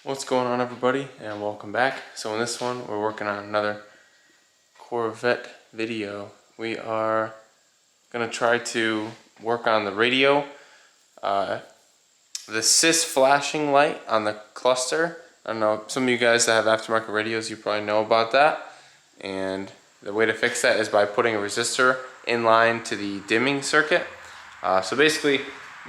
What's going on, everybody, and welcome back. So in this one we're working on another Corvette video. We are going to try to work on the radio, the SYS flashing light on the cluster. I don't know, some of you guys that have aftermarket radios, you probably know about that, and the way to fix that is by putting a resistor in line to the dimming circuit. So basically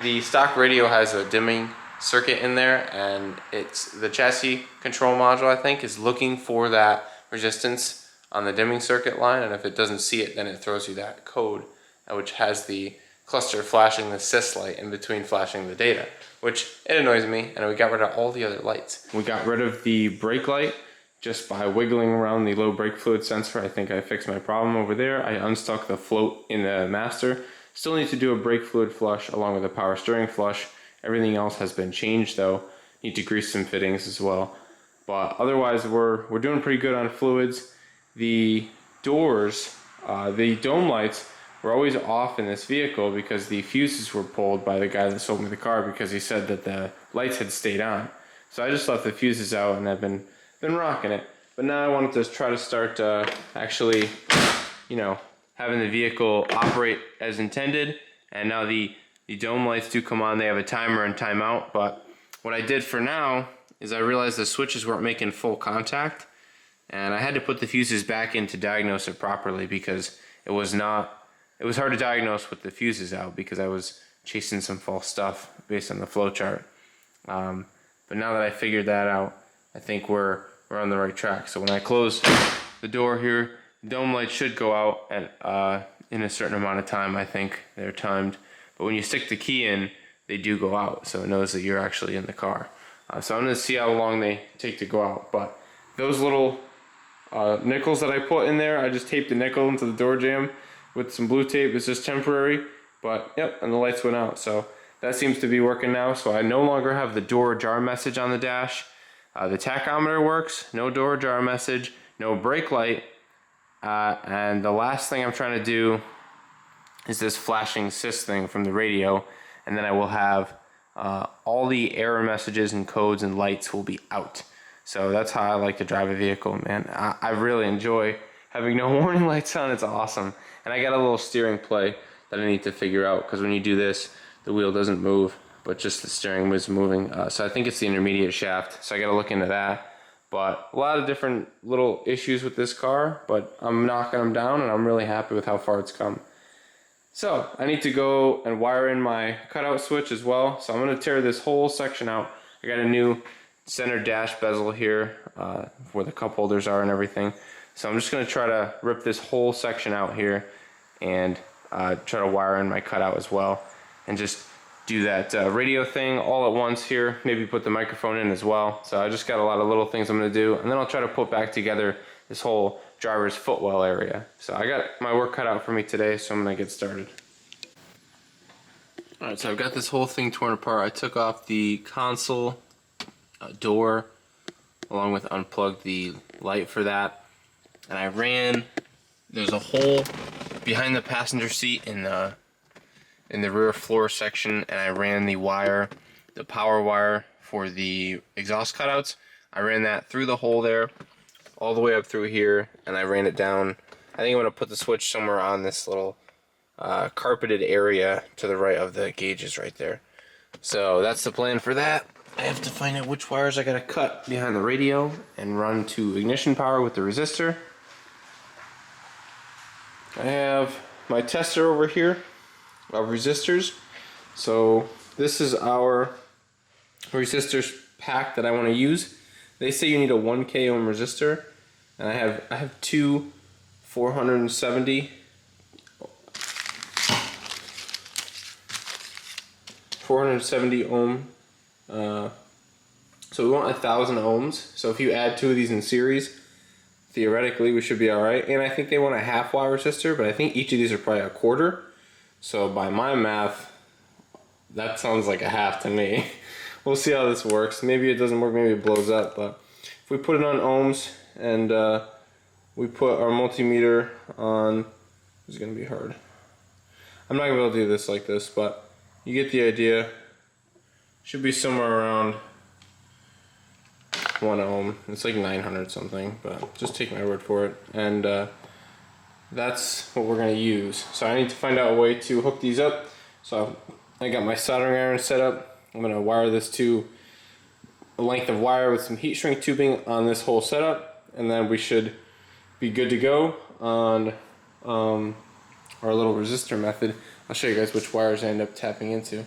the stock radio has a dimming circuit in there, and it's the chassis control module, I think, is looking for that resistance on the dimming circuit line, and if it doesn't see it, then it throws you that code which has the cluster flashing the SYS light in between flashing the data, which it annoys me, and we got rid of all the other lights. We got rid of the brake light just by wiggling around the low brake fluid sensor. I think I fixed my problem over there. I unstuck the float in the master. Still need to do a brake fluid flush along with a power steering flush. Everything else has been changed though. Need to grease some fittings as well. But otherwise we're doing pretty good on fluids. The doors, the dome lights were always off in this vehicle because the fuses were pulled by the guy that sold me the car because he said that the lights had stayed on. So I just left the fuses out and I've been rocking it. But now I wanted to try to start actually, having the vehicle operate as intended. And now the dome lights do come on. They have a timer and timeout, but what I did for now is I realized the switches weren't making full contact, and I had to put the fuses back in to diagnose it properly because it was hard to diagnose with the fuses out because I was chasing some false stuff based on the flow chart. But now that I figured that out, I think we're on the right track. So when I close the door here, the dome lights should go out at in a certain amount of time. I think they're timed. But when you stick the key in, they do go out, so it knows that you're actually in the car. So I'm going to see how long they take to go out. But those little nickels that I put in there, I just taped the nickel into the door jamb with some blue tape. It's just temporary, but yep, and the lights went out. So that seems to be working now. So I no longer have the door jar message on the dash. The tachometer works, no door jar message, no brake light. And the last thing I'm trying to do is this flashing SYS thing from the radio, and then I will have all the error messages and codes and lights will be out. So that's how I like to drive a vehicle, man. I really enjoy having no warning lights on. It's awesome. And I got a little steering play that I need to figure out, because when you do this, the wheel doesn't move, but just the steering wheel's moving. So I think it's the intermediate shaft, so I got to look into that. But a lot of different little issues with this car, but I'm knocking them down, and I'm really happy with how far it's come. So I need to go and wire in my cutout switch as well. So I'm going to tear this whole section out. I got a new center dash bezel here where the cup holders are and everything. So I'm just going to try to rip this whole section out here and try to wire in my cutout as well. And just do that radio thing all at once here. Maybe put the microphone in as well. So I just got a lot of little things I'm going to do. And then I'll try to put back together this whole driver's footwell area. So I got my work cut out for me today, so I'm gonna get started. Alright, so I've got this whole thing torn apart. I took off the console door along with unplugged the light for that, and I ran, there's a hole behind the passenger seat in the rear floor section, and I ran the wire, the power wire for the exhaust cutouts. I ran that through the hole there all the way up through here, and I ran it down. I think I'm going to put the switch somewhere on this little carpeted area to the right of the gauges right there. So that's the plan for that. I have to find out which wires I got to cut behind the radio and run to ignition power with the resistor. I have my tester over here of resistors. So this is our resistors pack that I want to use. They say you need a 1K ohm resistor, and I have two 470 ohm. So we want 1,000 ohms. So if you add two of these in series, theoretically we should be all right. And I think they want a half watt resistor, but I think each of these are probably a quarter. So by my math, that sounds like a half to me. We'll see how this works. Maybe it doesn't work, maybe it blows up, but if we put it on ohms and we put our multimeter on, it's gonna be hard. I'm not gonna be able to do this like this, but you get the idea. Should be somewhere around 1 ohm. It's like 900 something, but just take my word for it. And that's what we're gonna use. So I need to find out a way to hook these up. So I got my soldering iron set up. I'm gonna wire this to a length of wire with some heat shrink tubing on this whole setup, and then we should be good to go on our little resistor method. I'll show you guys which wires I end up tapping into.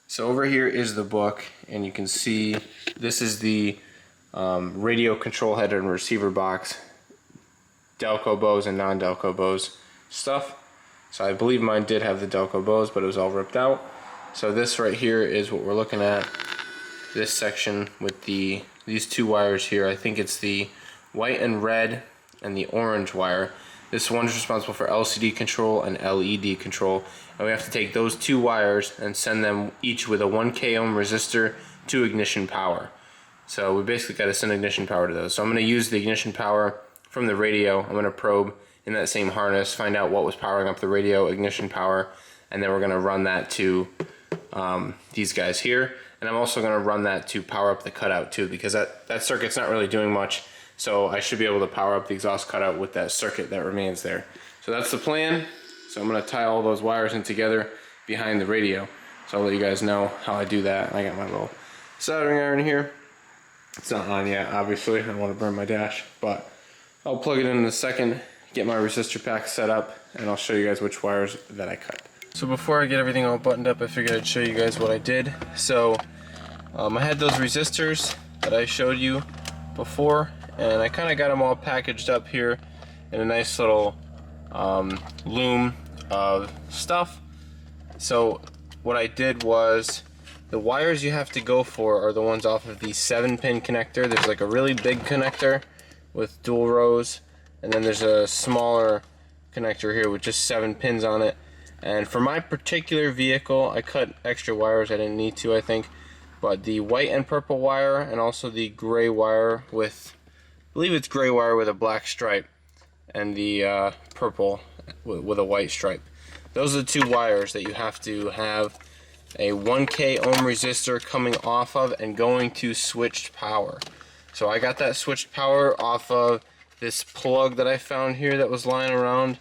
So over here is the book, and you can see this is the radio control head and receiver box, Delco bows and non-Delco bows stuff. So I believe mine did have the Delco bows, but it was all ripped out. So this right here is what we're looking at. This section with these two wires here. I think it's the white and red and the orange wire. This one's responsible for LCD control and LED control, and we have to take those two wires and send them each with a 1K ohm resistor to ignition power. So we basically got to send ignition power to those. So I'm going to use the ignition power from the radio. I'm going to probe in that same harness, find out what was powering up the radio, ignition power, and then we're going to run that to these guys here. And I'm also going to run that to power up the cutout too, because that circuit's not really doing much. So I should be able to power up the exhaust cutout with that circuit that remains there. So that's the plan. So I'm going to tie all those wires in together behind the radio. So I'll let you guys know how I do that. I got my little soldering iron here. It's not on yet, obviously. I don't want to burn my dash, but I'll plug it in a second, get my resistor pack set up, and I'll show you guys which wires that I cut. So before I get everything all buttoned up, I figured I'd show you guys what I did. So I had those resistors that I showed you before, and I kind of got them all packaged up here in a nice little loom of stuff. So what I did was, the wires you have to go for are the ones off of the 7-pin connector. There's like a really big connector with dual rows, and then there's a smaller connector here with just 7 pins on it. And for my particular vehicle, I cut extra wires. I didn't need to, I think. But the white and purple wire, and also the gray wire with, I believe it's gray wire with a black stripe, and the purple with a white stripe. Those are the two wires that you have to have a 1K ohm resistor coming off of and going to switched power. So I got that switched power off of this plug that I found here that was lying around.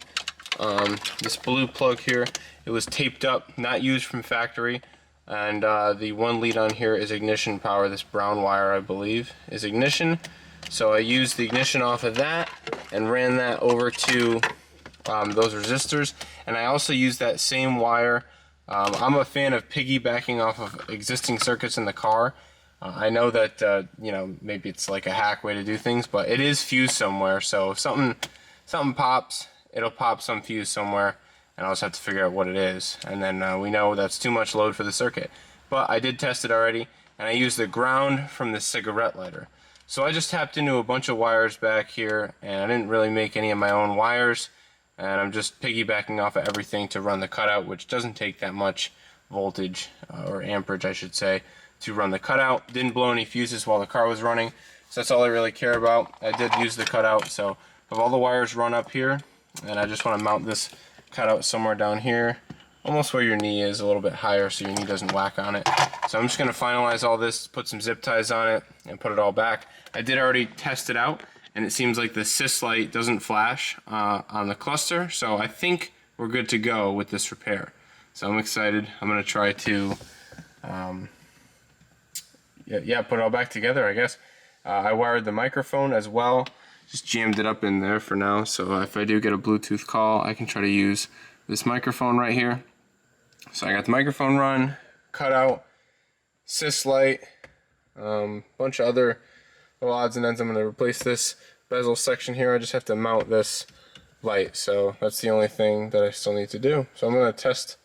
This blue plug here, it was taped up, not used from factory, and the one lead on here is ignition power. This brown wire, I believe, is ignition. So I used the ignition off of that and ran that over to those resistors, and I also used that same wire. I'm a fan of piggybacking off of existing circuits in the car. I know that you know, maybe it's like a hack way to do things, but it is fused somewhere. So if something pops, it'll pop some fuse somewhere, and I'll just have to figure out what it is. And then we know that's too much load for the circuit. But I did test it already, and I used the ground from the cigarette lighter. So I just tapped into a bunch of wires back here, and I didn't really make any of my own wires. And I'm just piggybacking off of everything to run the cutout, which doesn't take that much voltage, or amperage I should say, to run the cutout. Didn't blow any fuses while the car was running, so that's all I really care about. I did use the cutout, so I have all the wires run up here, and I just want to mount this cutout somewhere down here, almost where your knee is, a little bit higher so your knee doesn't whack on it. So I'm just going to finalize all this, put some zip ties on it, and put it all back. I did already test it out, and it seems like the SYS light doesn't flash on the cluster, so I think we're good to go with this repair. So I'm excited. I'm going to try to put it all back together, I guess. I wired the microphone as well, just jammed it up in there for now, so if I do get a Bluetooth call, I can try to use this microphone right here. So I got the microphone run, cutout, SYS light, bunch of other little odds and ends. I'm going to replace this bezel section here. I just have to mount this light, so that's the only thing that I still need to do. So I'm going to test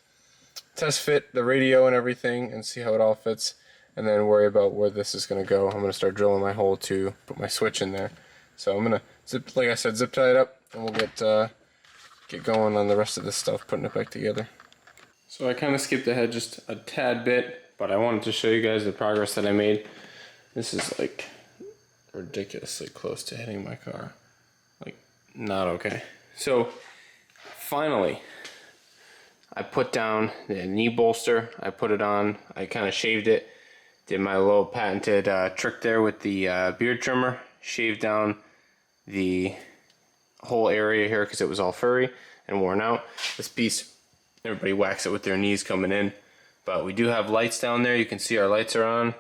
fit the radio and everything and see how it all fits, and then worry about where this is going to go. I'm going to start drilling my hole to put my switch in there. So I'm going to like I said, zip tie it up, and we'll get going on the rest of this stuff, putting it back together. So I kind of skipped ahead just a tad bit, but I wanted to show you guys the progress that I made. This is like ridiculously close to hitting my car. Like, not okay. So finally, I put down the knee bolster. I put it on. I kind of shaved it Did my little patented trick there with the beard trimmer. Shaved down the whole area here because it was all furry and worn out. This piece, everybody whacks it with their knees coming in. But we do have lights down there. You can see our lights are on.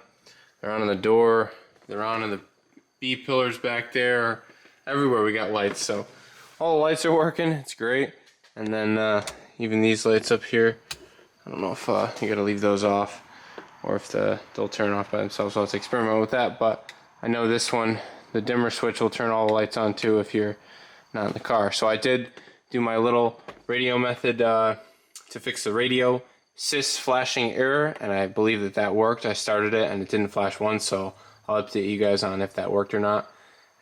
They're on the door. They're on in the B pillars back there. Everywhere we got lights. So all the lights are working. It's great. And then even these lights up here. I don't know if you gotta leave those off or if they'll turn off by themselves. So I'll have to experiment with that. But I know this one, the dimmer switch will turn all the lights on too if you're not in the car. So I did do my little radio method to fix the radio SYS flashing error, and I believe that that worked. I started it and it didn't flash once, so I'll update you guys on if that worked or not.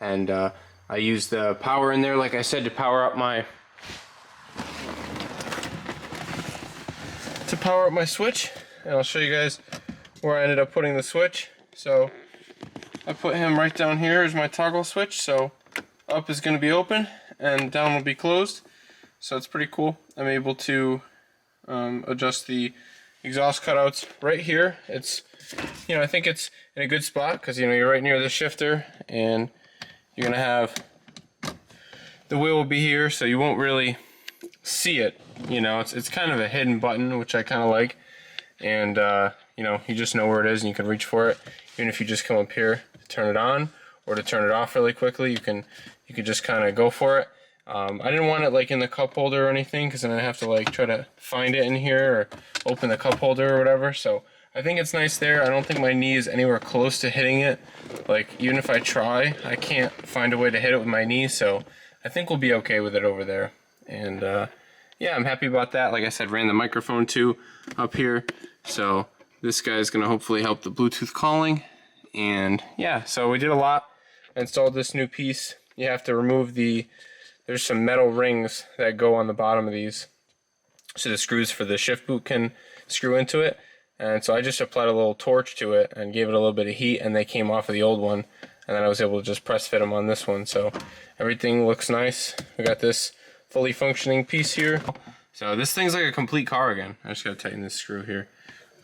And I used the power in there, like I said, to power up my switch, and I'll show you guys where I ended up putting the switch. So I put him right down here as my toggle switch, so up is going to be open and down will be closed. So it's pretty cool. I'm able to adjust the exhaust cutouts right here. It's, you know, I think it's in a good spot because, you know, you're right near the shifter and you're going to have, the wheel will be here, so you won't really see it. You know, it's kind of a hidden button, which I kind of like. And, you know, you just know where it is and you can reach for it. Even if you just come up here to turn it on or to turn it off really quickly, you can just kind of go for it. I didn't want it like in the cup holder or anything because then I have to like try to find it in here or open the cup holder or whatever. So I think it's nice there. I don't think my knee is anywhere close to hitting it. Like even if I try, I can't find a way to hit it with my knee. So I think we'll be okay with it over there. And yeah, I'm happy about that. Like I said, ran the microphone too up here. So this guy is going to hopefully help the Bluetooth calling. And yeah, so we did a lot. I installed this new piece. You have to remove there's some metal rings that go on the bottom of these, so the screws for the shift boot can screw into it. And so I just applied a little torch to it and gave it a little bit of heat, and they came off of the old one, and then I was able to just press fit them on this one. So everything looks nice. We got this fully functioning piece here. So this thing's like a complete car again. I just gotta tighten this screw here.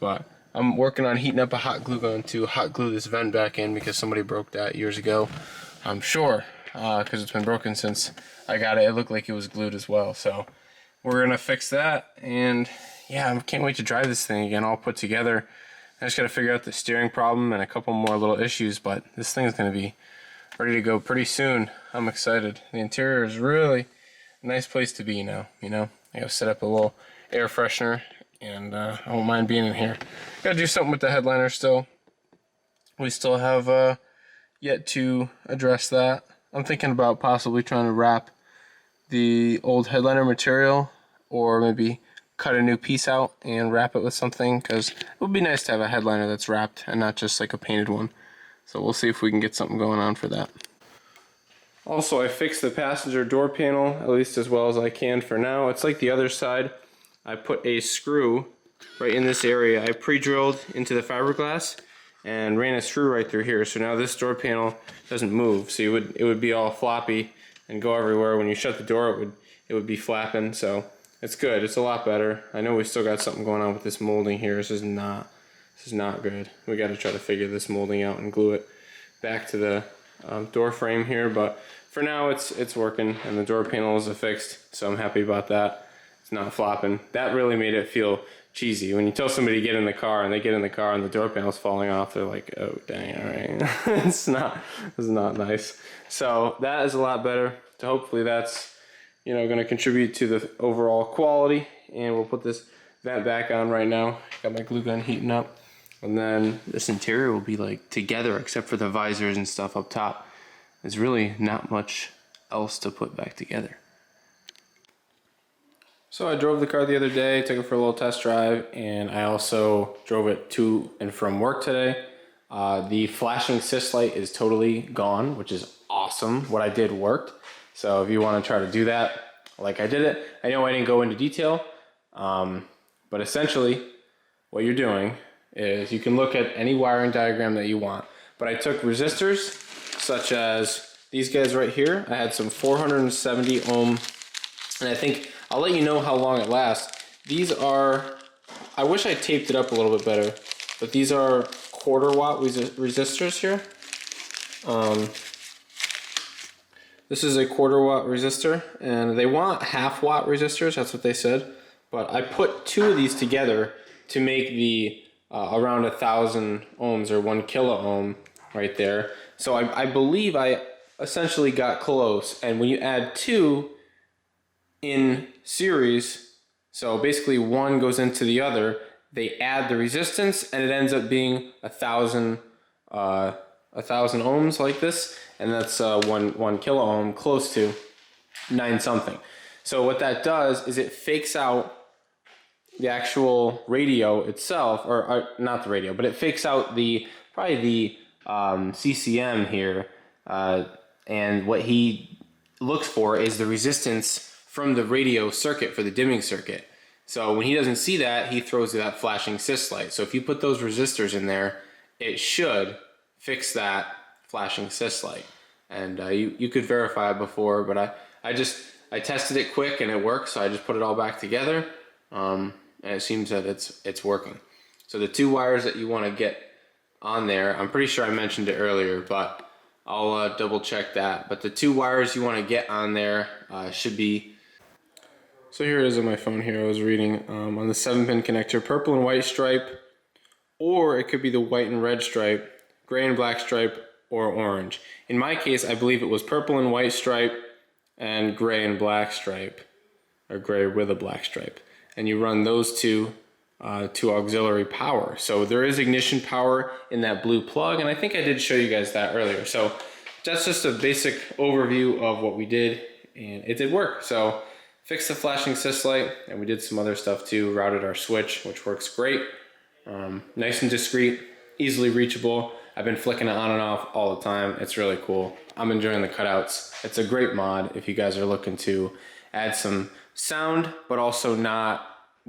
But I'm working on heating up a hot glue gun to hot glue this vent back in because somebody broke that years ago, I'm sure, because it's been broken since I got it. It looked like it was glued as well. So we're gonna fix that, and yeah, I can't wait to drive this thing again all put together. I just gotta figure out the steering problem and a couple more little issues, but this thing's gonna be ready to go pretty soon. I'm excited. The interior is really a nice place to be now, you know. I gotta set up a little air freshener, and I won't mind being in here. Gotta do something with the headliner still. We still have yet to address that. I'm thinking about possibly trying to wrap the old headliner material, or maybe cut a new piece out and wrap it with something, because it would be nice to have a headliner that's wrapped and not just like a painted one. So we'll see if we can get something going on for that. Also, I fixed the passenger door panel, at least as well as I can for now. It's like the other side. I put a screw right in this area. I pre-drilled into the fiberglass and ran a screw right through here. So now this door panel doesn't move. So it would be all floppy and go everywhere. When you shut the door, it would be flapping. So it's good. It's a lot better. I know we still got something going on with this molding here. This is not good. We got to try to figure this molding out and glue it back to the door frame here. But for now, it's working, and the door panel is fixed. So I'm happy about that. It's not flopping. That really made it feel cheesy. When you tell somebody to get in the car and they get in the car and the door panel's falling off, they're like, oh dang, all right. It's not nice. So that is a lot better. So hopefully that's, you know, going to contribute to the overall quality. And we'll put this vent back on right now. Got my glue gun heating up, and then this interior will be like together except for the visors and stuff up top. There's really not much else to put back together. So I drove the car the other day, took it for a little test drive, and I also drove it to and from work today. The flashing SYS light is totally gone, which is awesome. What I did worked. So if you want to try to do that like I did it, I know I didn't go into detail, but essentially what you're doing is you can look at any wiring diagram that you want. But I took resistors such as these guys right here. I had some 470 ohm, and I think I'll let you know how long it lasts. These are, I wish I taped it up a little bit better, but these are 1/4 watt resistors here. This is a 1/4 watt resistor, and they want 1/2 watt resistors, that's what they said. But I put 2 of these together to make the around 1,000 ohms or 1 kilo ohm right there. So I believe I essentially got close. And when you add 2 in series, so basically one goes into the other, they add the resistance, and it ends up being 1,000 ohms like this, and that's 1 kilo ohm, close to 9 something. So what that does is it fakes out the actual radio itself, or not the radio, but it fakes out probably the CCM here, and what he looks for is the resistance from the radio circuit for the dimming circuit. So when he doesn't see that, he throws that flashing SYS light. So if you put those resistors in there, it should fix that flashing SYS light. And you could verify it before, but I tested it quick and it worked, so I just put it all back together, and it seems that it's working. So the 2 wires that you want to get on there, I'm pretty sure I mentioned it earlier, but I'll double check that. But the 2 wires you want to get on there should be. So here it is on my phone here. I was reading on the 7-pin connector, purple and white stripe, or it could be the white and red stripe, gray and black stripe, or orange. In my case, I believe it was purple and white stripe and gray and black stripe, or gray with a black stripe. And you run those two to auxiliary power. So there is ignition power in that blue plug, and I think I did show you guys that earlier. So that's just a basic overview of what we did, and it did work. So fixed the flashing SYS light, and we did some other stuff too, routed our switch, which works great. Nice and discreet, easily reachable. I've been flicking it on and off all the time. It's really cool. I'm enjoying the cutouts. It's a great mod if you guys are looking to add some sound, but also not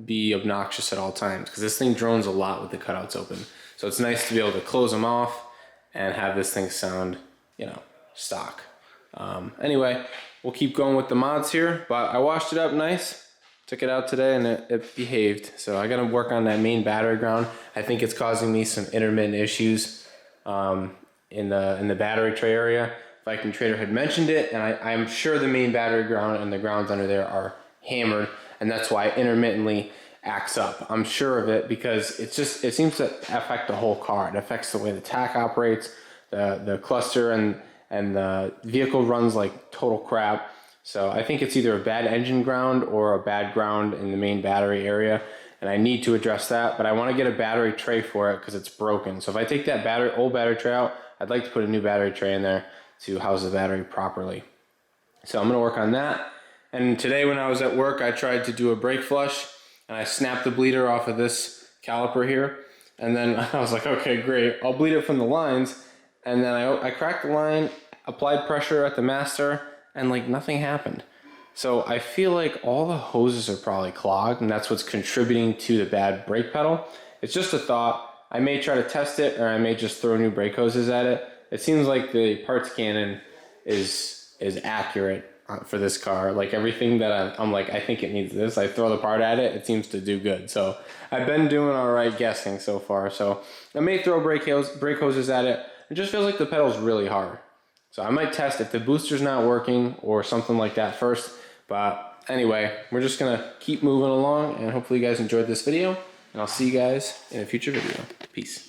be obnoxious at all times, because this thing drones a lot with the cutouts open. So it's nice to be able to close them off and have this thing sound, you know, stock. Anyway, we'll keep going with the mods here, but I washed it up nice. Took it out today and it behaved. So I gotta work on that main battery ground. I think it's causing me some intermittent issues in the battery tray area. Viking Trader had mentioned it, and I'm sure the main battery ground and the grounds under there are hammered, and that's why it intermittently acts up. I'm sure of it because it seems to affect the whole car. It affects the way the tach operates, the cluster, and the vehicle runs like total crap. So I think it's either a bad engine ground or a bad ground in the main battery area, and I need to address that, but I want to get a battery tray for it because it's broken. So if I take that old battery tray out, I'd like to put a new battery tray in there to house the battery properly. So I'm going to work on that. And today when I was at work, I tried to do a brake flush, and I snapped the bleeder off of this caliper here. And then I was like, okay, great, I'll bleed it from the lines. And then I cracked the line, applied pressure at the master, and like nothing happened. So I feel like all the hoses are probably clogged, and that's what's contributing to the bad brake pedal. It's just a thought. I may try to test it, or I may just throw new brake hoses at it. It seems like the parts cannon is accurate for this car. Like everything that I'm like, I think it needs this, I throw the part at it, it seems to do good. So I've been doing all right guessing so far. So I may throw brake hoses at it. It just feels like the pedal's really hard. So I might test if the booster's not working or something like that first. But anyway, we're just gonna keep moving along, and hopefully you guys enjoyed this video, and I'll see you guys in a future video. Peace.